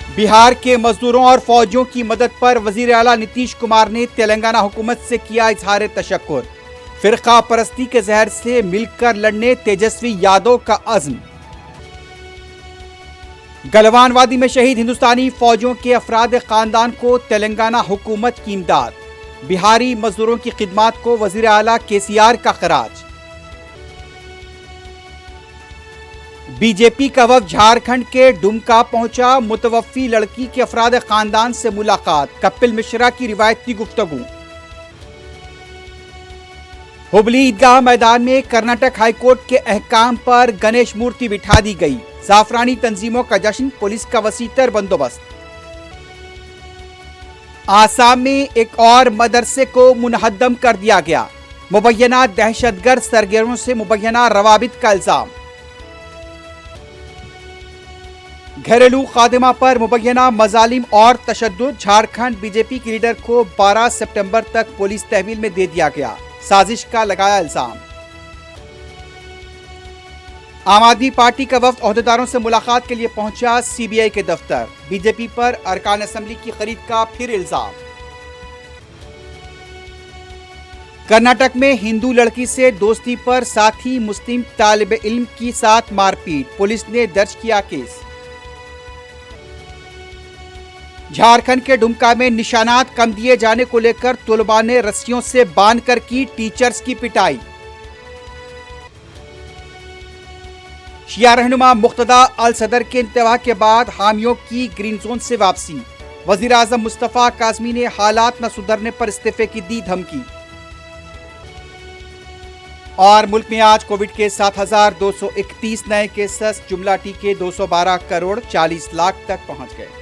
बिहार के मजदूरों और फौजियों की मदद पर वजीर आला नीतीश कुमार ने तेलंगाना हुकूमत से किया इजहार तशक्कुर। फिरका परस्ती के जहर से मिलकर लड़ने तेजस्वी यादव का अज़्म। गलवान वादी में शहीद हिंदुस्तानी फौजियों के अफराद खानदान को तेलंगाना हुकूमत की इमदाद। बिहारी मजदूरों की खिदमात को वजीर आला केसीआर का खराज। बीजेपी का वफ़द झारखंड के डुमका पहुंचा। मुतवफ़ी लड़की के अफराद खानदान से मुलाकात। कपिल मिश्रा की रिवायती गुफ्तगू। हुबली ईदगाह मैदान में कर्नाटक हाईकोर्ट के अहकाम पर गणेश मूर्ति बिठा दी गई। जाफरानी तंजीमों का जश्न, पुलिस का वसीतर बंदोबस्त। आसाम में एक और मदरसे को मुनहद्दम कर दिया गया। मुबैना दहशतगर्द सरगर्मियों से मुबैना रवाबित का इल्जाम। घरेलू खादिमा पर मुबैना मजालिम और तशद्दुद। झारखंड बीजेपी के लीडर को 12 सितंबर तक पुलिस तहवील में दे दिया गया। साजिश का लगाया इल्जाम। आम आदमी पार्टी का वफ़द ओहदेदारों से मुलाकात के लिए पहुंचा सीबीआई के दफ्तर। बीजेपी पर अरकान असेंबली की खरीद का फिर इल्जाम। कर्नाटक में हिंदू लड़की से दोस्ती पर साथी मुस्लिम तालिब इल्म की साथ मारपीट। पुलिस ने दर्ज किया केस। झारखंड के डुमका में निशानात कम दिए जाने को लेकर तुलबा ने रस्सियों से बांधकर की टीचर्स की पिटाई। शिया रहनुमा मुक्तदा अल सदर के इंतवा के बाद हामियों की ग्रीन जोन से वापसी। वजीर आजम मुस्तफा काजमी ने हालात न सुधरने पर इस्तीफे की दी धमकी। और मुल्क में आज कोविड के 7,231 नए केसेस, जुमला टीके 212 करोड़ 40 लाख तक पहुंच गए।